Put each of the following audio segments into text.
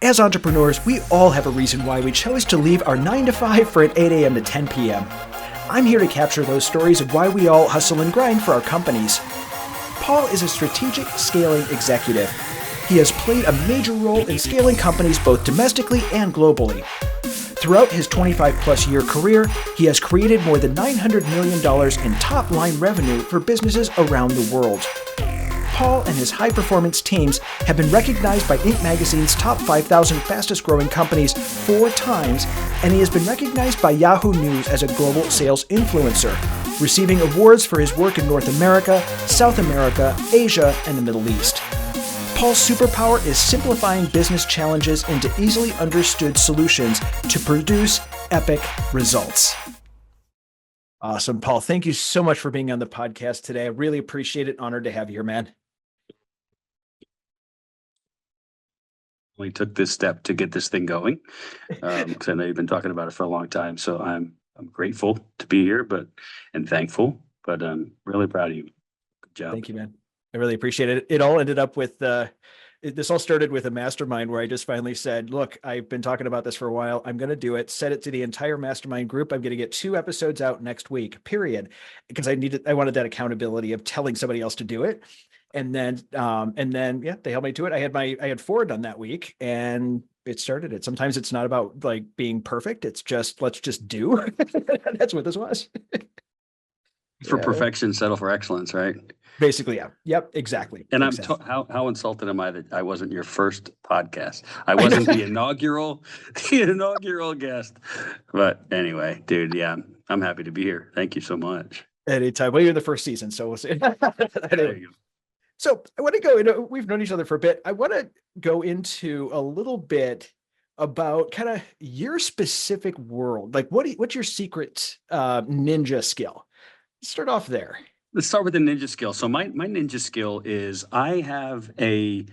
As entrepreneurs, we all have a reason why we chose to leave our 9 to 5 for an 8 a.m. to 10 p.m. I'm here to capture those stories of why we all hustle and grind for our companies. Paul is a strategic scaling executive. He has played a major role in scaling companies both domestically and globally. Throughout his 25-plus year career, he has created more than $900 million in top-line revenue for businesses around the world. Paul and his high-performance teams have been recognized by Inc. magazine's top 5,000 fastest-growing companies 4 times, and he has been recognized by Yahoo News as a global sales influencer, receiving awards for his work in North America, South America, Asia, and the Middle East. Paul's superpower is simplifying business challenges into easily understood solutions to produce epic results. Awesome, Paul. Thank you so much for being on the podcast today. I really appreciate it. Honored to have you here, man. We took this step to get this thing going, because I know you've been talking about it for a long time. So I'm grateful to be here, and thankful, but I'm really proud of you. Good job. Thank you, man. I really appreciate it. It all ended up with this all started with a mastermind where I just finally said, look, I've been talking about this for a while. I'm going to do it. Set it to the entire mastermind group. I'm going to get 2 episodes out next week, period. Because I wanted that accountability of telling somebody else to do it. And then, yeah, they held me to it. I had 4 done that week, and it started it. Sometimes it's not about like being perfect. It's just, let's just do. That's what this was. For perfection, settle for excellence, right? Basically, yeah. Yep, exactly. And exactly. How insulted am I that I wasn't your first podcast? I wasn't the inaugural guest. But anyway, dude, yeah, I'm happy to be here. Thank you so much. Anytime. Well, you're in the first season, so we'll see. There you go. So I want to go, we've known each other for a bit. I want to go into a little bit about kind of your specific world. Like what's your secret ninja skill? Let's start off there. Let's start with the ninja skill. So my ninja skill is I have I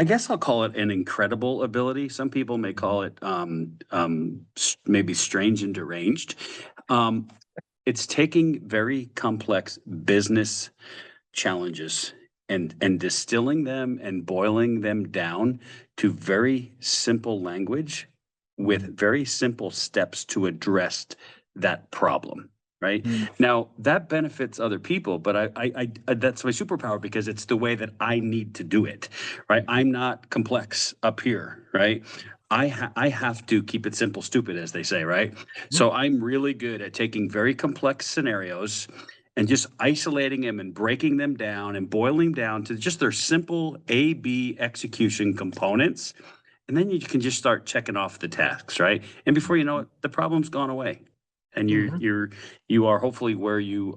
guess I'll call it an incredible ability. Some people may call it maybe strange and deranged. It's taking very complex business challenges and distilling them and boiling them down to very simple language with very simple steps to address that problem. Right. Now that benefits other people, but I that's my superpower because it's the way that I need to do it. Right. I'm not complex up here. Right. I have to keep it simple, stupid, as they say. Right. So I'm really good at taking very complex scenarios and just isolating them and breaking them down and boiling down to just their simple A/B execution components. And then you can just start checking off the tasks. Right. And before you know it, the problem's gone away. And you are hopefully where you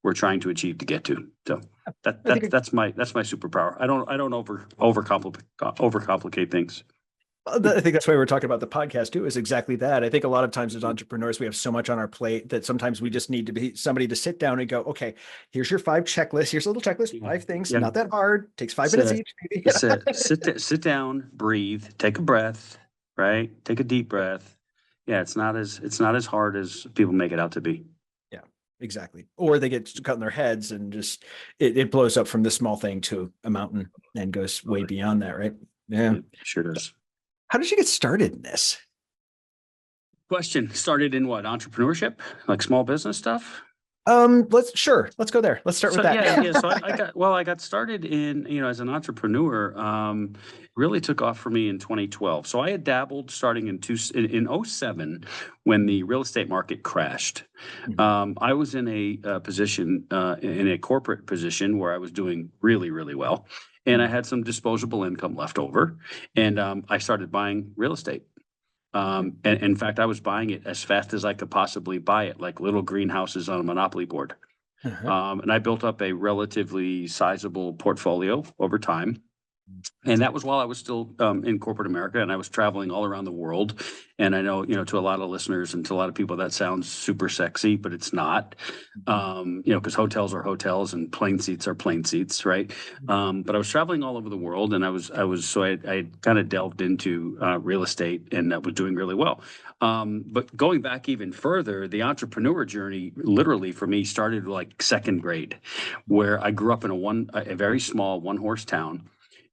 were trying to achieve to get to. So that's my superpower. I don't overcomplicate things. I think that's why we're talking about the podcast too, is exactly that. I think a lot of times as entrepreneurs, we have so much on our plate that sometimes we just need to be somebody to sit down and go, okay, here's your 5 checklists. Here's a little checklist, 5 things, not that hard, takes 5 minutes each. Maybe. Sit down, breathe, take a breath, right? Take a deep breath. Yeah, it's not as hard as people make it out to be. Yeah, exactly. Or they get cut in their heads and just it blows up from this small thing to a mountain and goes way beyond that, right? Yeah, it sure does. How did you get started in this? Question. Started in what? Entrepreneurship? Like small business stuff? Let's go there. Let's start with that. Yeah. So I got started in, as an entrepreneur, really took off for me in 2012. So I had dabbled starting in 2007 when the real estate market crashed. I was in a position, in a corporate position where I was doing really, really well. And I had some disposable income left over. And I started buying real estate. And in fact, I was buying it as fast as I could possibly buy it, like little greenhouses on a monopoly board. And I built up a relatively sizable portfolio over time. And that was while I was still in corporate America, and I was traveling all around the world. And I know, to a lot of listeners and to a lot of people that sounds super sexy, but it's not, because hotels are hotels and plane seats are plane seats, right? But I was traveling all over the world, and I kind of delved into real estate, and that was doing really well. But going back even further, the entrepreneur journey literally for me started like second grade, where I grew up in a very small 1-horse town.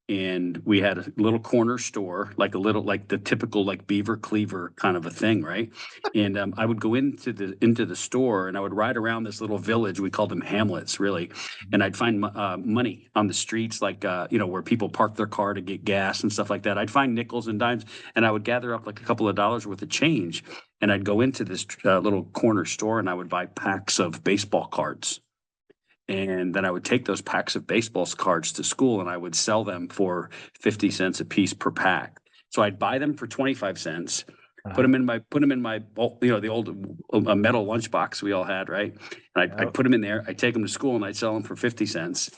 and we had a little corner store, like the typical like Beaver Cleaver kind of a thing, right? And I would go into the store, and I would ride around this little village. We called them hamlets, really, and I'd find money on the streets, like where people park their car to get gas and stuff like that. I'd find nickels and dimes, and I would gather up like a couple of dollars worth of change, and I'd go into this little corner store, and I would buy packs of baseball cards. And then I would take those packs of baseball cards to school, and I would sell them for 50 cents a piece per pack. So I'd buy them for 25 cents, put them in my, the old metal lunchbox we all had, right? And I'd put them in there. I'd take them to school, and I'd sell them for 50 cents.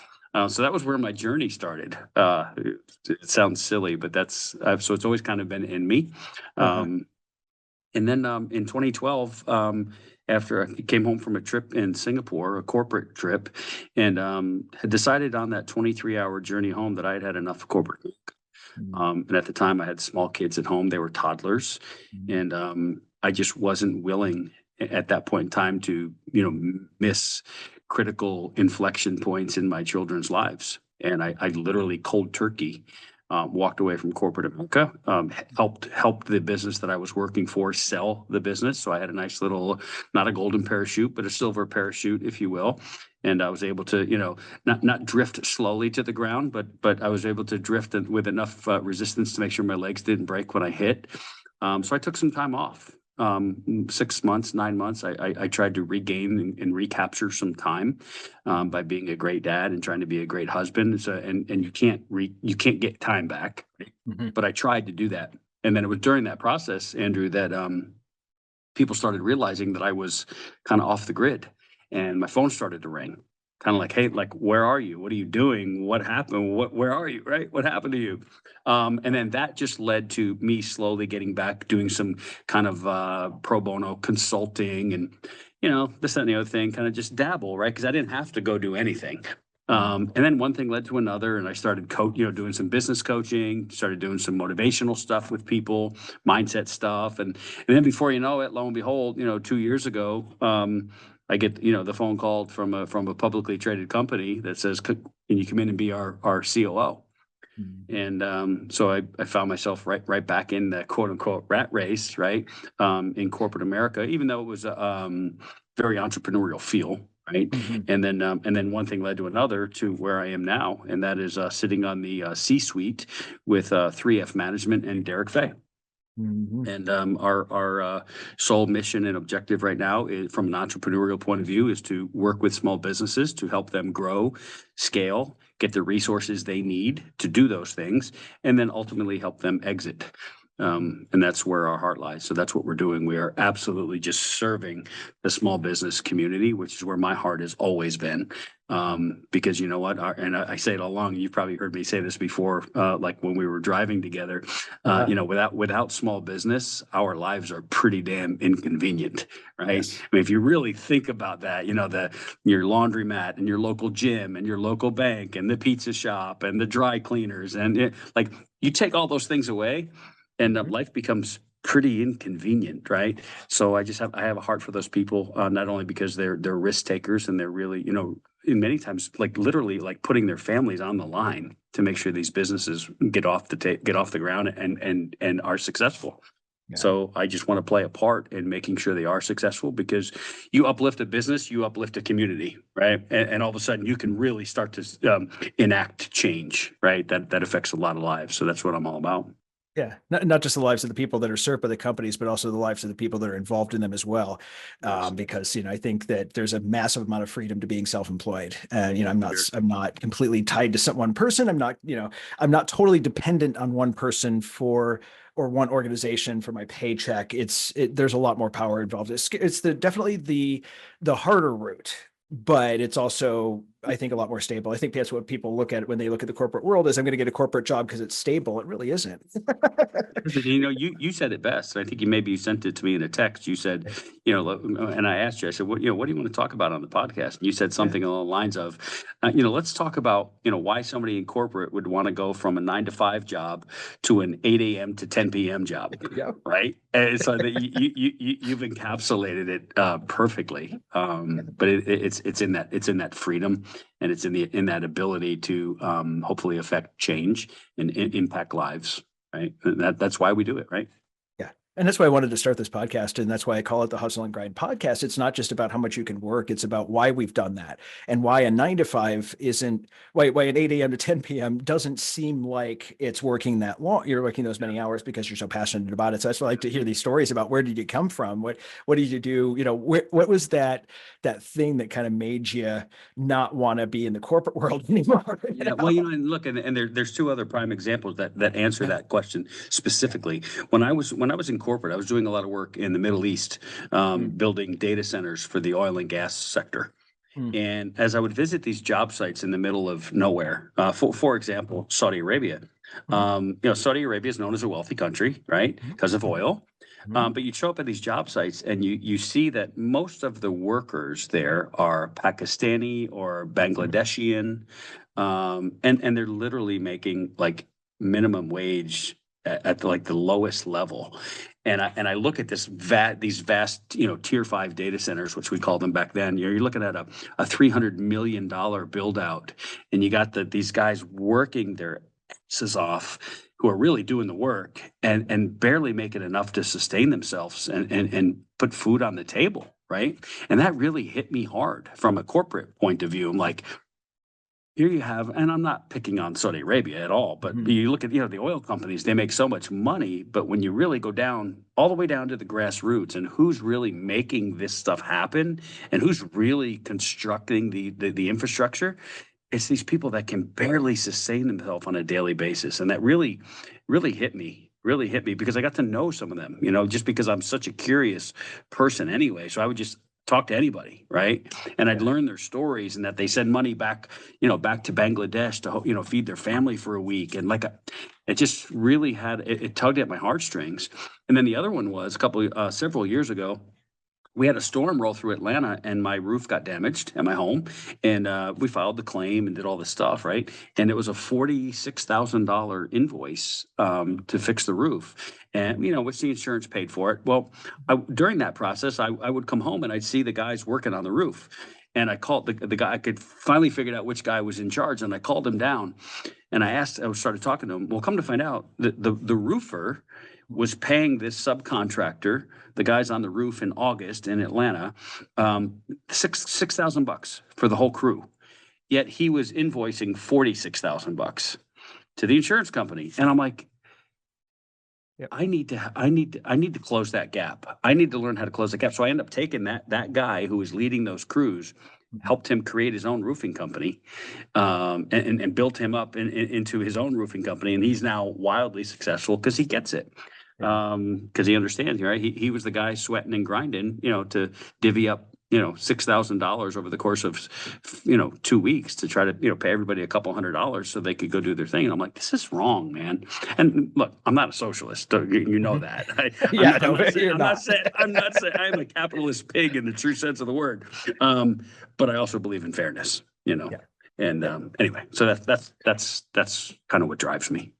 So that was where my journey started. It sounds silly, but so it's always kind of been in me. And then in 2012, after I came home from a trip in Singapore, a corporate trip, and had decided on that 23-hour journey home that I had had enough of corporate work. And at the time, I had small kids at home. They were toddlers. And I just wasn't willing at that point in time to, miss critical inflection points in my children's lives. And I literally cold turkey walked away from corporate America, helped the business that I was working for sell the business. So I had a nice little, not a golden parachute, but a silver parachute, if you will. And I was able to, not drift slowly to the ground, but I was able to drift with enough resistance to make sure my legs didn't break when I hit. So I took some time off. 6 months, 9 months, I tried to regain and recapture some time by being a great dad and trying to be a great husband. So, and you can't get time back, but I tried to do that. And then it was during that process, Andrew, that people started realizing that I was kind of off the grid, and my phone started to ring. Kind of like, hey, like, where are you? What are you doing? What happened? Where are you? Right? What happened to you? And then that just led to me slowly getting back, doing some kind of pro bono consulting and, this, that, and the other thing, kind of just dabble, right? Because I didn't have to go do anything. And then one thing led to another, and I started doing some business coaching, started doing some motivational stuff with people, mindset stuff. And then before you know it, lo and behold, 2 years ago, I get, the phone call from a publicly traded company that says, can you come in and be our COO? And so I found myself right back in the quote unquote rat race, right? In corporate America, even though it was a very entrepreneurial feel, right? And then one thing led to another to where I am now, and that is sitting on the C-suite with 3F Management and Derek Fay. And our sole mission and objective right now, from an entrepreneurial point of view, is to work with small businesses to help them grow, scale, get the resources they need to do those things, and then ultimately help them exit. And that's where our heart lies. So that's what we're doing. We are absolutely just serving the small business community, which is where my heart has always been. Because you know what, and I say it all along, you've probably heard me say this before, like when we were driving together, without small business, our lives are pretty damn inconvenient, right? Yes. I mean, if you really think about that, your laundromat and your local gym and your local bank and the pizza shop and the dry cleaners, and you take all those things away, and life becomes pretty inconvenient, right? So I have a heart for those people, not only because they're risk takers and they're really, in many times, like literally, like putting their families on the line to make sure these businesses get off the ground and are successful. Yeah. So I just want to play a part in making sure they are successful, because you uplift a business, you uplift a community, right? And all of a sudden you can really start to enact change, right? That affects a lot of lives. So that's what I'm all about. Yeah, not just the lives of the people that are served by the companies, but also the lives of the people that are involved in them as well. Because I think that there's a massive amount of freedom to being self-employed. I'm not completely tied to one person. I'm not totally dependent on one person or one organization for my paycheck. There's a lot more power involved. It's definitely the harder route, but it's also, I think, a lot more stable. I think that's what people look at when they look at the corporate world, is I'm going to get a corporate job because it's stable. It really isn't. You said it best. I think you sent it to me in a text. You said, and I asked you, I said, what do you want to talk about on the podcast? And you said something along the lines of, let's talk about, why somebody in corporate would want to go from a 9-to-5 job to an 8 a.m. to 10 p.m. job. Yeah. Right. And so that you've encapsulated it perfectly. But it's in that freedom. and it's in that ability to hopefully affect change and impact lives, right? And that's why we do it, right? Yeah. And that's why I wanted to start this podcast. And that's why I call it the Hustle and Grind podcast. It's not just about how much you can work. It's about why we've done that and why a 9 to 5 isn't, why an 8 a.m. to 10 p.m. doesn't seem like it's working that long. You're working those many hours because you're so passionate about it. So that's why I like to hear these stories about where did you come from? What did you do? What was that thing that kind of made you not want to be in the corporate world anymore? Yeah, well, and look, and there's two other prime examples that answer that question specifically. When I was in corporate, I was doing a lot of work in the Middle East, building data centers for the oil and gas sector. And as I would visit these job sites in the middle of nowhere, for example, Saudi Arabia, Saudi Arabia is known as a wealthy country, right, because of oil. But you show up at these job sites and you see that most of the workers there are Pakistani or Bangladeshian, and they're literally making like minimum wage at the lowest level. And I look at these vast, tier 5 data centers, which we called them back then. You're looking at a $300 million build out, and you got these guys working their asses off, who are really doing the work and barely making enough to sustain themselves and put food on the table, right? And that really hit me hard from a corporate point of view. I'm like, here you have, and I'm not picking on Saudi Arabia at all, but you look at, the oil companies, they make so much money, but when you really go down, all the way down to the grassroots and who's really making this stuff happen and who's really constructing the infrastructure, it's these people that can barely sustain themselves on a daily basis. And that really, really hit me because I got to know some of them, just because I'm such a curious person anyway. So I would just talk to anybody, right? And I'd learn their stories and that they send money back to Bangladesh to, feed their family for a week. And it just really it tugged at my heartstrings. And then the other one was several years ago, we had a storm roll through Atlanta and my roof got damaged at my home, and we filed the claim and did all this stuff, right? And it was a $46,000 invoice to fix the roof, and which the insurance paid for it. Well, during that process, I would come home and I'd see the guys working on the roof, and I called the guy. I could finally figure out which guy was in charge, and I called him down, and I started talking to him. Well, come to find out, the roofer was paying this subcontractor, the guys on the roof in August in Atlanta, $6,000 for the whole crew. Yet he was invoicing $46,000 to the insurance company. And I'm like, I need to close that gap. I need to learn how to close the gap. So I end up taking that guy who was leading those crews, helped him create his own roofing company, and built him up into his own roofing company. And he's now wildly successful because he gets it. Because he understands, right? He was the guy sweating and grinding, to divvy up, $6,000 over the course of, 2 weeks to try to, pay everybody a couple $100 so they could go do their thing. And I'm like, this is wrong, man. And look, I'm not a socialist. You know that. I'm not saying I'm a capitalist pig in the true sense of the word. But I also believe in fairness, And anyway, so that's kind of what drives me.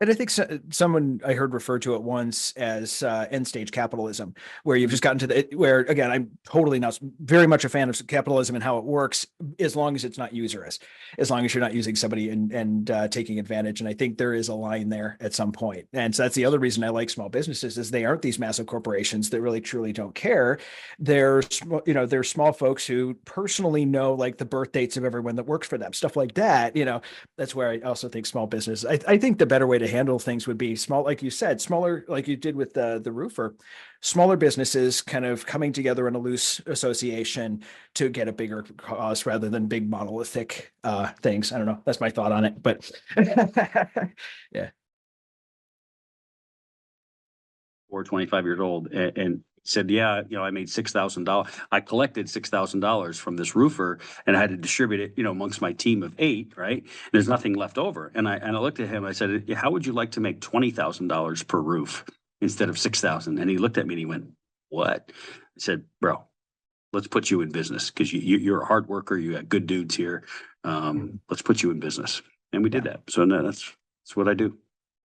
And I think someone I heard refer to it once as end stage capitalism, where you've just gotten to where, again, I'm totally not very much a fan of capitalism and how it works, as long as it's not usurious, as long as you're not using somebody and taking advantage. And I think there is a line there at some point. And so that's the other reason I like small businesses is they aren't these massive corporations that really truly don't care. They're small folks who personally know like the birth dates of everyone that works for them, stuff like that. That's where I also think small business. I think the better way to handle things would be small, like you said, smaller, like you did with the roofer, smaller businesses kind of coming together in a loose association to get a bigger cause rather than big monolithic things. I don't know. That's my thought on it, but yeah. Or 25 years old and said, yeah, I made $6,000. I collected $6,000 from this roofer and I had to distribute it, amongst my team of 8, right? There's nothing left over. And I looked at him, I said, how would you like to make $20,000 per roof instead of $6,000? And he looked at me and he went, what? I said, bro, let's put you in business because you're a hard worker. You got good dudes here. Let's put you in business. And we did that. So no, that's what I do.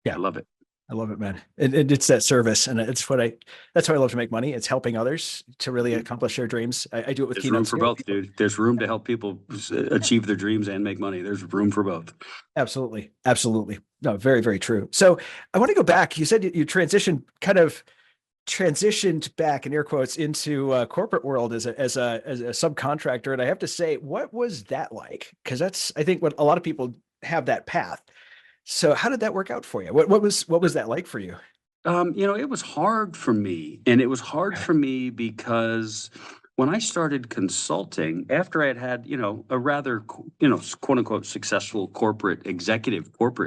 Yeah. I love it. I love it, man. It's that service, and that's how I love to make money. It's helping others to really accomplish their dreams. I do it with There's room keynotes for here. both, dude. There's room to help people achieve their dreams and make money. There's room for both. Absolutely. Absolutely. No, very, very true. So I want to go back. You said you transitioned back in air quotes into corporate world as a subcontractor. And I have to say, what was that like? Because that's, I think, what a lot of people have that path. So how did that work out for you? What was that like for you? It was hard for me, and it was hard Okay. for me because when I started consulting, after I had a rather, quote unquote, successful corporate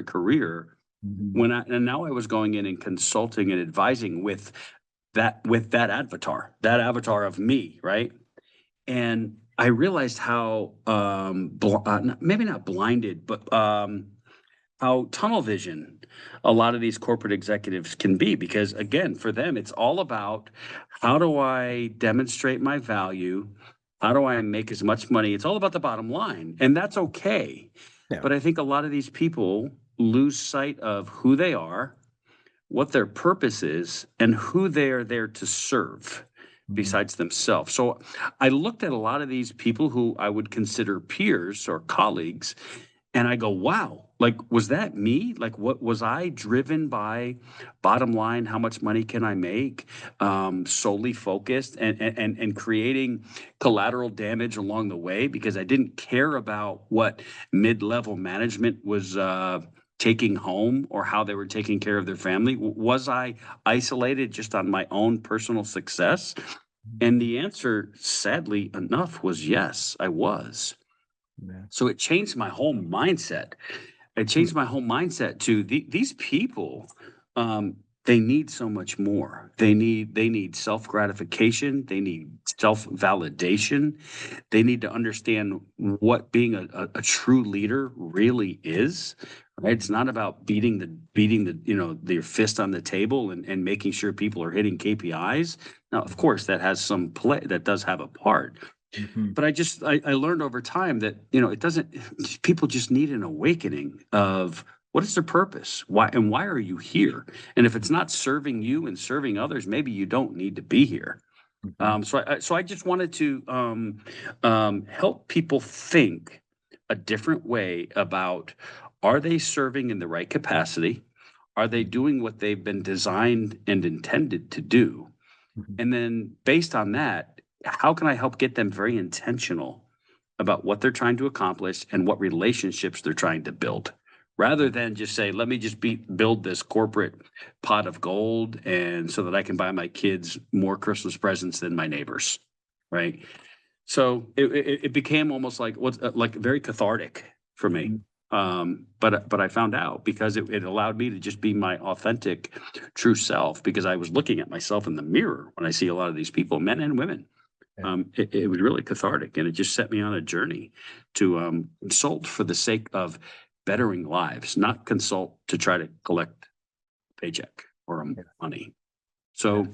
career, Mhm. and now I was going in and consulting and advising with that avatar of me, right? And I realized how maybe not blinded, but how tunnel vision a lot of these corporate executives can be, because again, for them it's all about, how do I demonstrate my value, how do I make as much money. It's all about the bottom line, and that's okay. Yeah. But I think a lot of these people lose sight of who they are, what their purpose is, and who they are there to serve Mhm. besides themselves. So I looked at a lot of these people who I would consider peers or colleagues, and I go, wow, like, was that me? Like, what was I driven by? Bottom line, how much money can I make? Solely focused, and creating collateral damage along the way, because I didn't care about what mid-level management was taking home, or how they were taking care of their family. Was I isolated just on my own personal success? And the answer, sadly enough, was yes, I was. Yeah. So it changed my whole mindset. It changed my whole mindset to these people. They need so much more. They need self gratification. They need self validation. They need to understand what being a true leader really is. Right? It's not about beating the your fist on the table and making sure people are hitting KPIs. Now, of course, that has some play. That does have a part, Mhm. but I learned over time that it doesn't. People just need an awakening of what is their purpose, why are you here, and if it's not serving you and serving others, maybe you don't need to be here. Mhm. So I just wanted to help people think a different way about, are they serving in the right capacity, are they doing what they've been designed and intended to do, Mhm. and then based on that, how can I help get them very intentional about what they're trying to accomplish and what relationships they're trying to build? Rather than just say, let me just build this corporate pot of gold, and so that I can buy my kids more Christmas presents than my neighbors. Right. So it became almost like like very cathartic for me. Mhm. But I found out, because it allowed me to just be my authentic, true self, because I was looking at myself in the mirror when I see a lot of these people, men and women. Yeah. It was really cathartic, and it just set me on a journey to consult for the sake of bettering lives, not consult to try to collect a paycheck or Yeah. money. Yeah. So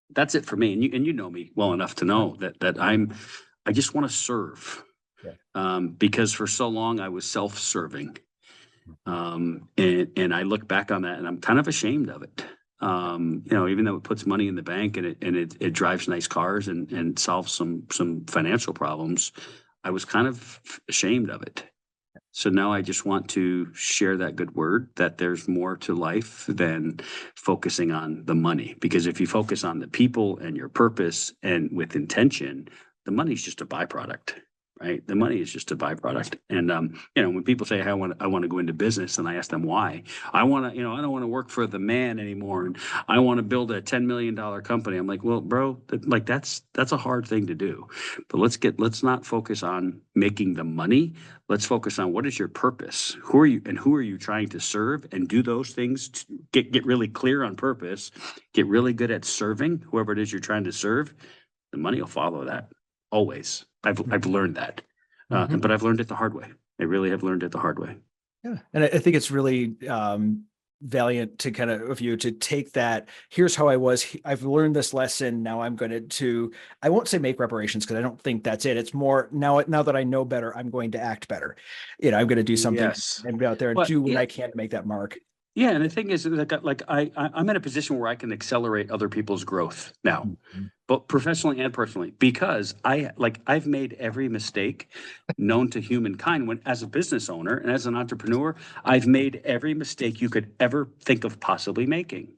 that's it for me. And you know me well enough to know that I just want to serve, Yeah. because for so long I was self-serving, Mhm. and I look back on that and I'm kind of ashamed of it. Even though it puts money in the bank, and it drives nice cars and solves some financial problems, I was kind of ashamed of it. So now I just want to share that good word, that there's more to life than focusing on the money. Because if you focus on the people and your purpose and with intention, the money's just a byproduct, right? The money is just a byproduct. And when people say, hey, I want to go into business, and I ask them why, I don't want to work for the man anymore, and I want to build a $10 million company. I'm like, well, bro, that's a hard thing to do. But let's not focus on making the money. Let's focus on, what is your purpose? Who are you trying to serve? And do those things to get really clear on purpose, get really good at serving whoever it is you're trying to serve. The money will follow that always. I've learned that, Mhm. but I've learned it the hard way. I really have learned it the hard way. Yeah. And I think it's really valiant to of you to take that. Here's how I was. I've learned this lesson. Now I'm going to, I won't say make reparations, because I don't think that's it. It's more, now that I know better, I'm going to act better. I'm going to do something Yes. and be out there and But do what yeah, I can to make that mark. Yeah, and the thing is, I'm in a position where I can accelerate other people's growth now, Mhm. but professionally and personally, because I've made every mistake known to humankind when as a business owner and as an entrepreneur, I've made every mistake you could ever think of possibly making.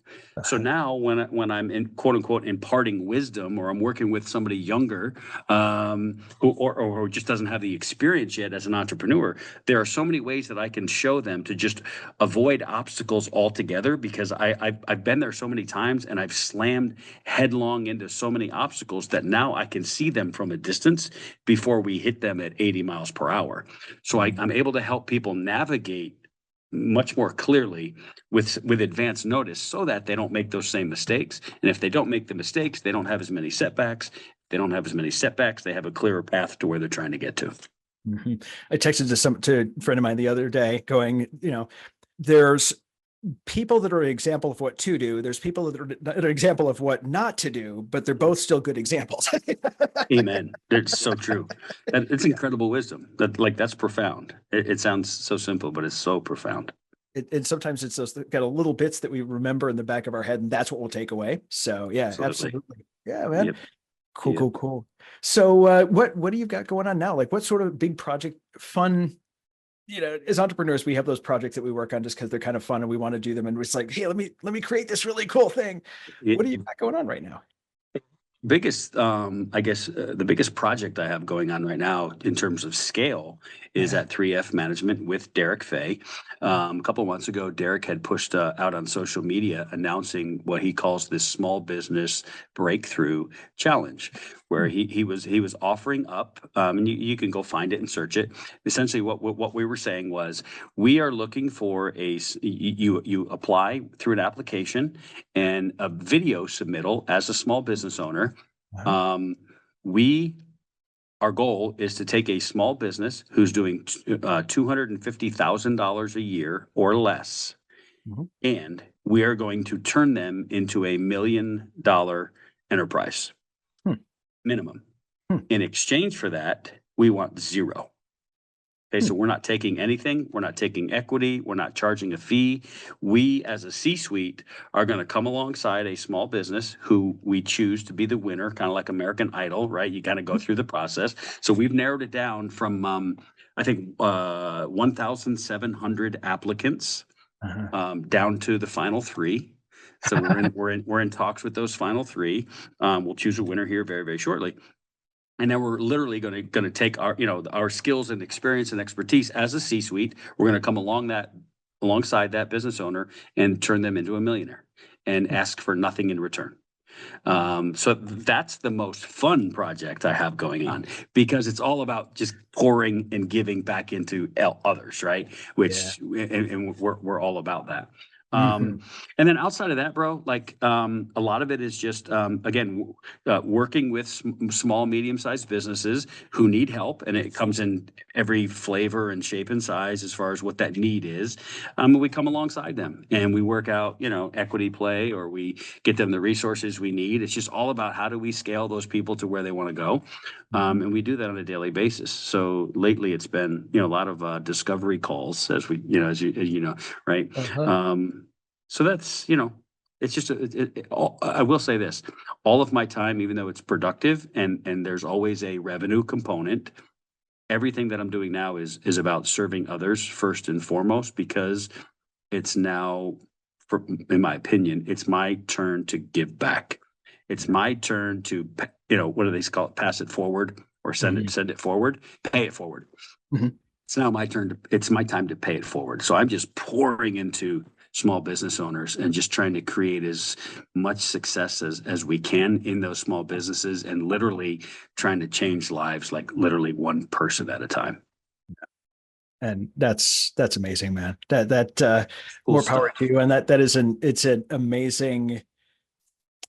So Uh-huh. now when I'm in quote unquote imparting wisdom, or I'm working with somebody younger, or just doesn't have the experience yet as an entrepreneur, there are so many ways that I can show them to just avoid obstacles altogether, because I've been there so many times and I've slammed headlong into so many obstacles that now I can see them from a distance before we hit them at 80 miles per hour. So I'm able to help people navigate much more clearly with advance notice, so that they don't make those same mistakes. And if they don't make the mistakes, they don't have as many setbacks. If they don't have as many setbacks, they have a clearer path to where they're trying to get to. Mhm. I texted to a friend of mine the other day going, there's people that are an example of what to do. There's people that are an example of what not to do, but they're both still good examples. Amen. It's so true. And it's Yeah. incredible wisdom. That's profound. It sounds so simple, but it's so profound. And sometimes it's those got a little bits that we remember in the back of our head, and that's what we'll take away. So yeah, Absolutely. absolutely. Yeah, man. Yep. Cool, Yep. cool, cool. So what do you got going on now? Like what sort of big project fun, as entrepreneurs, we have those projects that we work on just because they're kind of fun and we want to do them. And it's like, hey, let me create this really cool thing. What do you got going on right now? Biggest, I guess, the biggest project I have going on right now in terms of scale is Yeah. at 3F Management with Derek Fay. A couple of months ago, Derek had pushed out on social media announcing what he calls this small business breakthrough challenge, where Hmm. he was offering up, and you can go find it and search it. Essentially, what we were saying was, we are looking for you apply through an application and a video submittal as a small business owner. Uh-huh. um, we Our goal is to take a small business who's doing $250,000 a year or less, Mhm. and we are going to turn them into $1 million enterprise Hmm. minimum. Hmm. In exchange for that, we want zero. Okay, Hmm. so we're not taking anything. We're not taking equity. We're not charging a fee. We, as a C-suite, are going to come alongside a small business who we choose to be the winner, kind of like American Idol, right? You got to go through the process. So we've narrowed it down from, I think, 1,700 applicants, Uh-huh. down to the final three. So we're in talks with those final three. We'll choose a winner here very, very shortly. And then we're literally going to take our skills and experience and expertise as a C-suite. We're going to come alongside that business owner and turn them into a millionaire and Hmm. ask for nothing in return. So that's the most fun project I have going on, because it's all about just pouring and giving back into others, right? Yeah. And we're all about that. Hmm. And then outside of that, bro, a lot of it is just, again, working with small, medium-sized businesses who need help, and it comes in every flavor and shape and size as far as what that need is. We come alongside them and we work out, equity play, or we get them the resources we need. It's just all about how do we scale those people to where they want to go. Hmm. And we do that on a daily basis. So lately it's been, a lot of discovery calls, as we, as you know, right? Uh-huh. So that's, it's just, I will say this, all of my time, even though it's productive and there's always a revenue component, everything that I'm doing now is about serving others first and foremost, because it's now, in my opinion, it's my turn to give back. It's Yeah. my turn to, what do they call it? Pass it forward, or Hmm. send it forward, pay it forward. Hmm. It's now my turn it's my time to pay it forward. So I'm just pouring into small business owners and just trying to create as much success as we can in those small businesses, and literally trying to change lives, like literally one person at a time. And that's amazing, man. That Cool more power to stuff. you. And that is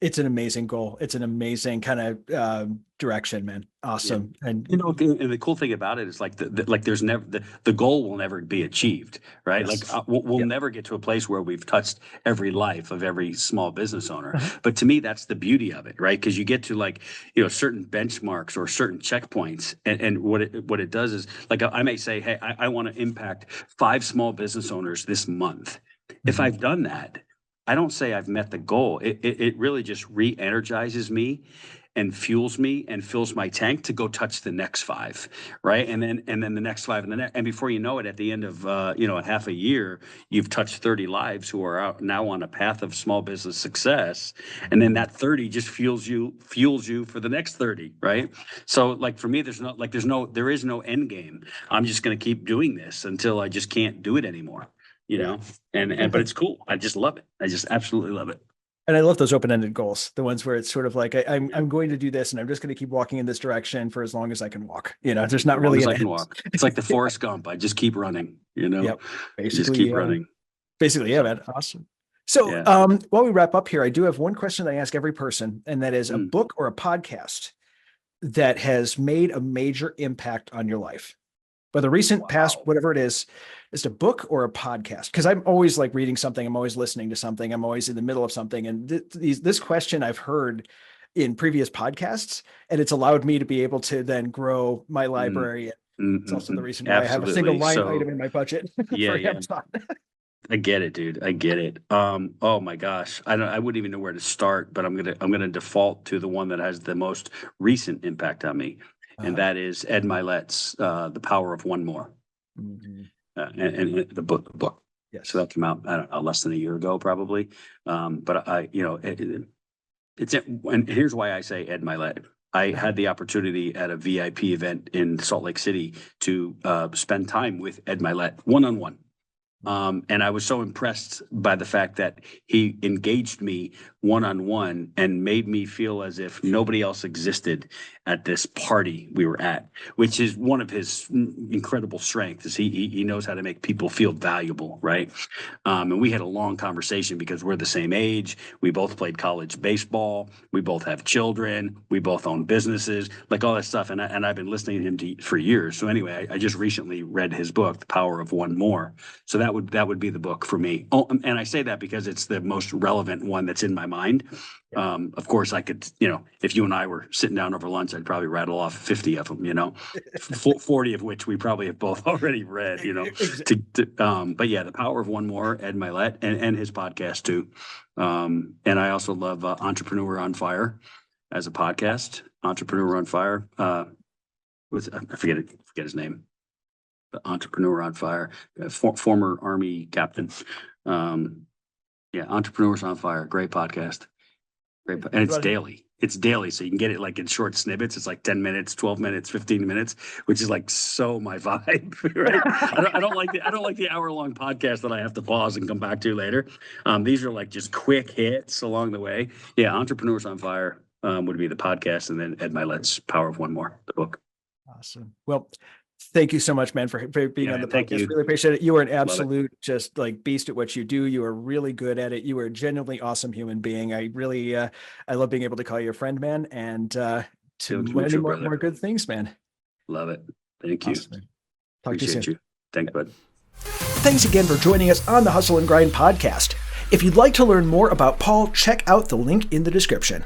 it's an amazing goal. It's an amazing kind of direction, man. Yeah. Awesome. And And the cool thing about it is, there's never, the goal will never be achieved, right? yes. We'll Yeah. never get to a place where we've touched every life of every small business owner. Uh-huh. But to me, that's the beauty of it, right? Because you get to, certain benchmarks or certain checkpoints. And what it does is, I may say, hey, I want to impact 5 small business owners this month. If Mhm. I've done that, I don't say I've met the goal. It really just re-energizes me and fuels me and fills my tank to go touch the next five, right? And then the next five, and before you know it, at the end of a half a year, you've touched 30 lives who are out now on a path of small business success, and then Mhm. that 30 just fuels you for the next 30, right? So like for me, there is no end game. I'm just going to keep doing this until I just can't do it anymore, you Yeah. know. But it's cool. I just love it. I just absolutely love it. And I love those open-ended goals, the ones where it's sort of like I'm going to do this, and I'm just going to keep walking in this direction for as long as I can walk. There's As not long really as an I can end. walk. It's like the Forrest Gump. I just keep running, you know? Yep. I just keep Basically, running. basically, yeah, So, man. Awesome. So, yeah. while we wrap up here, I do have one question I ask every person, and that is a Mm. book or a podcast that has made a major impact on your life, whether recent, past, Wow. whatever it is a book or a podcast. Because I'm always like reading something, I'm always listening to something, I'm always in the middle of something. And this question I've heard in previous podcasts, and it's allowed me to be able to then grow my Mm, library. It's also the mm. reason why I have a single Absolutely. line item So, in my budget yeah, for yeah. Amazon. I get it, dude. I get it. Oh my gosh. I wouldn't even know where to start, but I'm gonna default to the one that has the most recent impact on me. And Uh-huh. that is Ed Milet's The Power of One More. Mhm. And the book. So Yes. that came out, I don't know, less than a year ago, probably. But and here's why I say Ed Milet. I Uh-huh. had the opportunity at a VIP event in Salt Lake City to spend time with Ed Milet one on one. And I was so impressed by the fact that he engaged me one on one and made me feel as if nobody else existed at this party we were at, which is one of his incredible strengths. Is he knows how to make people feel valuable, right? And we had a long conversation because we're the same age. We both played college baseball. We both have children. We both own businesses, like all that stuff. And I've been listening to him for years. So anyway, I just recently read his book, The Power of One More. So that would be the book for me. Oh, and I say that because it's the most relevant one that's in my mind. Yeah. Of course, I could, if you and I were sitting down over lunch, I'd probably rattle off 50 of them, 40 of which we probably have both already read, but yeah, The Power of One More, Ed Milet, and his podcast too. And I also love Entrepreneur on Fire as a podcast. Entrepreneur on Fire. I forget his name. The Entrepreneur on Fire, former Army captain. Yeah, Entrepreneurs on Fire, great podcast. And it's daily. It's daily, so you can get it like in short snippets. It's like 10 minutes, 12 minutes, 15 minutes, which is like so my vibe, right? I don't like the hour-long podcast that I have to pause and come back to later. These are like just quick hits along the way. Yeah, Entrepreneurs on Fire would be the podcast, and then Ed Milet's Power of One More, the book. Awesome. Well, thank you so much, man, for being Yeah, on the man, thank podcast. you. Really appreciate it. You are an Love it. absolute just like beast at what you do. You are really good at it. You are a genuinely awesome human being. I really, I love being able to call you a friend, man, and to Feelings many mutual, more brother. good things, man. Love it. Thank you. Awesome, man. Talk to you Appreciate soon. you. Thanks, bud. Thanks again for joining us on the Hustle and Grind podcast. If you'd like to learn more about Paul, check out the link in the description.